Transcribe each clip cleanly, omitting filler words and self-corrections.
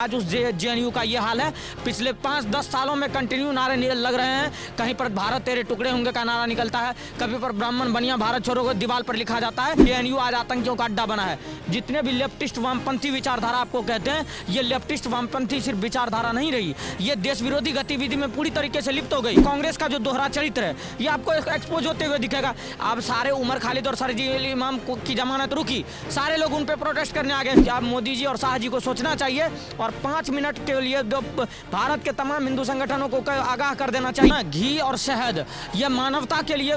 आज उस जेएनयू का ये हाल है। पिछले 5-10 सालों में कंटिन्यू नारे लग रहे हैं। कहीं पर भारत तेरे टुकड़े होंगे का नारा निकलता है, कभी पर ब्राह्मण बनिया भारत छोड़ो को दीवार पर लिखा जाता है। जेएनयू आज आतंकियों का अड्डा बना है। जितने भी लेफ्टिस्ट वामपंथी विचारधारा आपको कहते हैं, ये लेफ्टिस्ट वामपंथी सिर्फ विचारधारा नहीं रही, ये देश विरोधी गतिविधि में पूरी तरीके से लिप्त हो गई। कांग्रेस का जो दोहरा चरित्र है ये आपको एक्सपोज होते हुए दिखेगा। अब सारे उमर खालिद और सरजील इमाम की जमानत रुकी, सारे लोग उन पर प्रोटेस्ट करने आ गए। अब मोदी जी और शाह जी को सोचना चाहिए और 5 मिनट के लिए भारत के तमाम हिंदू संगठनों को आगाह कर देना चाहिए। घी और शहद ये मानवता के लिए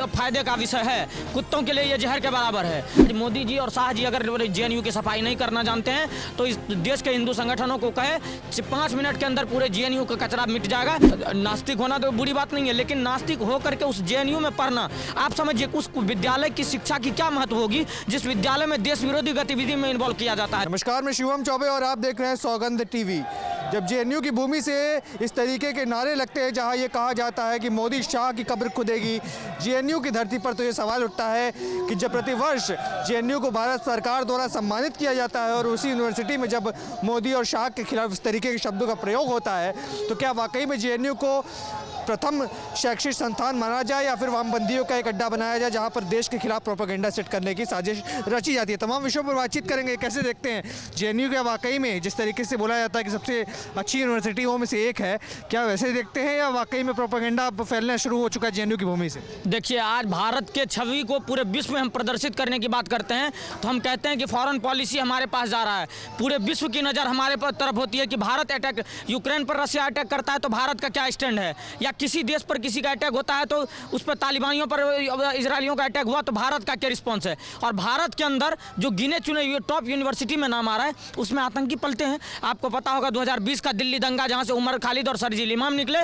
फायदे का विषय है, कुत्तों के लिए ये जहर के बराबर है। मोदी जी और शाह जी अगर जेएनयू की सफाई नहीं करना जानते हैं तो इस देश के हिंदू संगठनों को कहे 5 मिनट के अंदर पूरे जेएनयू का कचरा मिट जाएगा। नास्तिक होना तो बुरी बात नहीं है, लेकिन नास्तिक होकर के उस जेएनयू में पढ़ना, आप समझिए उस विद्यालय की शिक्षा की क्या महत्व होगी जिस विद्यालय में देश विरोधी गतिविधि में इन्वॉल्व किया जाता है। नमस्कार, मैं शिवम चौबे और आप देख रहे हैं सौगंध टीवी। जब जेएनयू की भूमि से इस तरीके के नारे लगते हैं जहां ये कहा जाता है कि मोदी शाह की कब्र खुदेगी, जेएनयू की धरती पर तो ये सवाल उठता है कि जब प्रतिवर्ष जेएनयू को भारत सरकार द्वारा सम्मानित किया जाता है और उसी यूनिवर्सिटी में जब मोदी और शाह के खिलाफ इस तरीके के शब्दों का प्रयोग होता है, तो क्या वाकई में जेएनयू को प्रथम शैक्षिक संस्थान माना जाए या फिर वामपंथियों का एक अड्डा बनाया जाए जहां पर देश के खिलाफ प्रोपेगेंडा सेट करने की साजिश रची जाती है। तमाम विषयों पर बातचीत करेंगे। कैसे देखते हैं जेएनयू क्या वाकई में जिस तरीके से बोला जाता है कि सबसे अच्छी यूनिवर्सिटियों में से एक है, क्या वैसे देखते हैं या वाकई में प्रोपेगेंडा फैलना शुरू हो चुका है जेएनयू की भूमि से? देखिए, आज भारत के छवि को पूरे विश्व में हम प्रदर्शित करने की बात करते हैं तो हम कहते हैं कि फॉरेन पॉलिसी हमारे पास जा रहा है। पूरे विश्व की नज़र हमारे तरफ होती है कि भारत अटैक, यूक्रेन पर रशिया अटैक करता है तो भारत का क्या स्टैंड है, या किसी देश पर किसी का अटैक होता है तो उस पर तालिबानियों पर इजरायलियों का अटैक हुआ तो भारत का क्या रिस्पॉन्स है। और भारत के अंदर जो गिने चुने टॉप यूनिवर्सिटी में नाम आ रहा है उसमें आतंकी पलते हैं। आपको पता होगा 2020 का दिल्ली दंगा, जहां से उमर खालिद और सरजील इमाम निकले,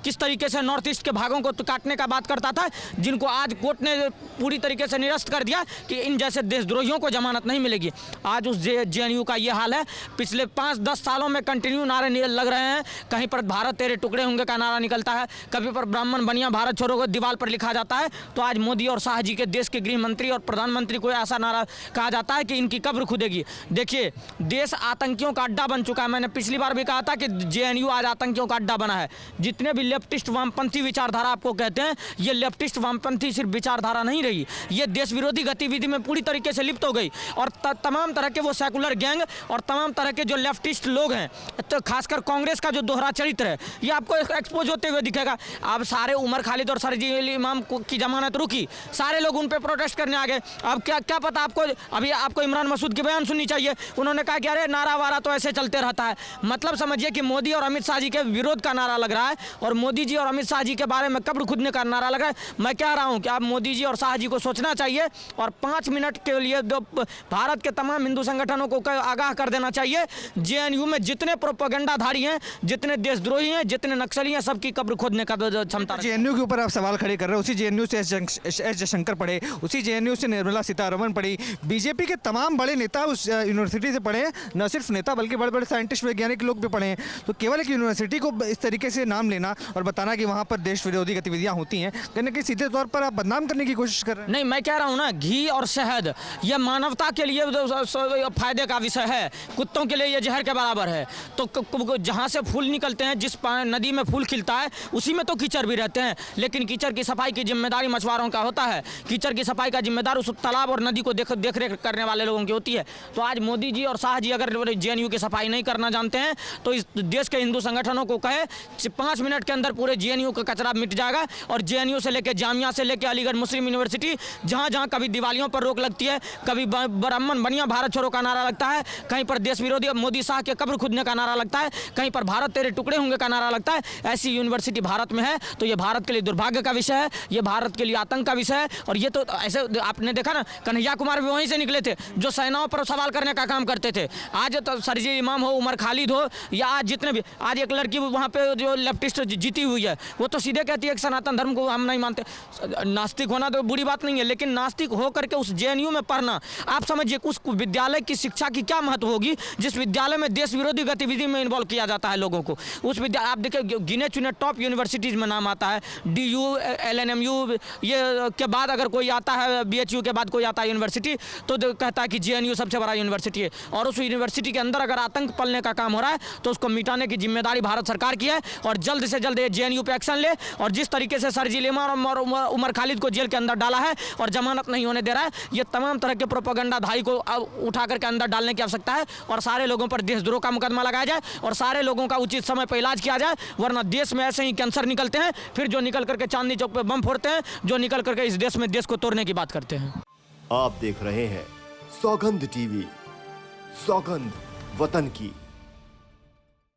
किस तरीके से नॉर्थ ईस्ट के भागों को काटने का बात करता था, जिनको आज कोर्ट ने पूरी तरीके से निरस्त कर दिया कि इन जैसे देशद्रोहियों को जमानत नहीं मिलेगी। आज उस जेएनयू का ये हाल है। पिछले 5-10 सालों में कंटिन्यू नारे लग रहे हैं। कहीं पर भारत तेरे टुकड़े होंगे का नारा निकलता है, कभी पर ब्राह्मण बनिया भारत छोड़ो को दीवार पर लिखा जाता है। तो आज मोदी और शाह जी के देश के गृह मंत्री और प्रधानमंत्री को ऐसा नारा कहा जाता है कि इनकी कब्र खुदेगी। देखिए, देश आतंकियों का अड्डा बन चुका है। मैंने पिछली बार भी कहा था कि जेएनयू आज आतंकियों का अड्डा बना है। जितने भी लेफ्टिस्ट वामपंथी विचारधारा आपको कहते हैं, ये लेफ्टिस्ट वामपंथी सिर्फ विचारधारा नहीं रही, ये देश विरोधी गतिविधि में पूरी तरीके से लिप्त हो गई। और तमाम तरह के वो सेकुलर गैंग और तमाम तरह के जो लेफ्टिस्ट लोग हैं, तो खासकर कांग्रेस का जो दोहरा चरित्र है ये आपको एक्सपोज होते हुए दिखेगा। अब सारे उमर खालिद और सरजील इमाम की जमानत रुकी, सारे लोग उन पर प्रोटेस्ट करने आ गए। अब क्या पता आपको, अभी आपको इमरान मसूद की बयान सुननी चाहिए। उन्होंने कहा कि अरे नारा वारा तो ऐसे चलते रहता है। मतलब समझिए कि मोदी और अमित शाह जी के विरोध का नारा लग रहा है और मोदी जी और अमित शाह जी के बारे में कब्र खुदने का नारा लग रहा है। मैं कह रहा हूं कि आप मोदी जी और शाह जी को सोचना चाहिए और 5 मिनट के लिए भारत के तमाम हिंदू संगठनों को आगाह कर देना चाहिए। जेएनयू में जितने प्रोपेगेंडाधारी हैं, जितने देशद्रोही हैं, जितने नक्सली हैं, सबकी कब्र खोदने का क्षमता। जेएनयू के ऊपर आप सवाल खड़े कर रहे हो। उसी जेएनयू से एस जयशंकर पढ़े, उसी जेएनयू से निर्मला सीतारमण पढ़ी, बीजेपी के तमाम बड़े नेता उस यूनिवर्सिटी से पढ़े हैं। न सिर्फ नेता बल्कि बड़े बड़े साइंटिस्ट वैज्ञानिक लोग भी पढ़े हैं। तो केवल एक यूनिवर्सिटी को इस तरीके से नाम लेना और बताना कि वहाँ पर देश विरोधी गतिविधियाँ होती हैं, कहीं ना कहीं सीधे तौर पर आप बदनाम करने की कोशिश कर रहे हैं। नहीं, मैं कह रहा हूँ ना, घी और शहद ये मानवता के लिए फायदे का विषय है, कुत्तों के लिए ये जहर के बराबर है। तो जहाँ से फूल निकलते हैं, जिस नदी में फूल खिलता है उसी में तो कीचड़ भी रहते हैं, लेकिन कीचड़ की सफाई की जिम्मेदारी मछुआरों का होता है। कीचड़ की सफाई का जिम्मेदार उस तालाब और नदी को देख रेख करने वाले लोगों की होती है। तो आज मोदी जी और शाह जी अगर जेएनयू की सफाई नहीं करना जानते हैं तो इस देश के हिंदू संगठनों को कहे 5 मिनट के अंदर पूरे जेएनयू का कचरा मिट जाएगा। और जेएनयू से लेकर जामिया से लेकर अलीगढ़ मुस्लिम यूनिवर्सिटी, जहाँ जहाँ कभी दिवालियों पर रोक लगती है, कभी ब्राह्मण बनिया भारत छोड़ो का नारा लगता है, कहीं पर देश विरोधी मोदी शाह के कब्र खुदने का नारा लगता है, कहीं पर भारत तेरे टुकड़े होंगे का नारा लगता है। ऐसी यूनिवर्सिटी भारत में है तो ये भारत के लिए दुर्भाग्य का विषय है, ये भारत के लिए आतंक का विषय है। और ये तो ऐसे आपने देखा ना, कन्हैया कुमार भी वहीं से निकले थे जो सेनाओं पर सवाल करने का काम करते थे। आज तो सरजील इमाम हो, उमर खालिद हो, या आज जितने भी, आज एक लड़की वहाँ पे जो लेफ्टिस्ट जीती हुई है वो तो सीधे कहती है कि सनातन धर्म को हम नहीं मानते। नास्तिक होना तो बुरी बात नहीं है, लेकिन नास्तिक हो करके उस जेएनयू में पढ़ना, आप समझिए उस विद्यालय की शिक्षा की क्या महत्व होगी जिस विद्यालय में देश विरोधी गतिविधि में इन्वॉल्व किया जाता है लोगों को। उस आप देखिए गिने चुने टॉप यूनिवर्सिटीज़ में नाम आता है, DU, LNMU, ये के बाद अगर कोई आता है, BHU के बाद कोई आता है यूनिवर्सिटी, तो कहता है कि JNU सबसे बड़ा यूनिवर्सिटी है। और उस यूनिवर्सिटी के अंदर अगर आतंक पलने का काम हो रहा है तो उसको मिटाने की जिम्मेदारी भारत सरकार की है, और जल्द से जल्द JNU पे एक्शन ले। और जिस तरीके से सर जिलेमा और उमर खालिद को जेल के अंदर डाला है और जमानत नहीं होने दे रहा है, ये तमाम तरह के प्रोपेगेंडाधारी को उठा करके अंदर डालने की आवश्यकता है, और सारे लोगों पर देशद्रोह का मुकदमा लगाया जाए और सारे लोगों का उचित समय पर इलाज किया जाए, वरना देश में ऐसे ही कैंसर निकलते हैं, फिर जो निकल करके चांदनी चौक पे बम फोड़ते हैं, जो निकल करके इस देश में देश को तोड़ने की बात करते हैं। आप देख रहे हैं सौगंध टीवी, सौगंध वतन की।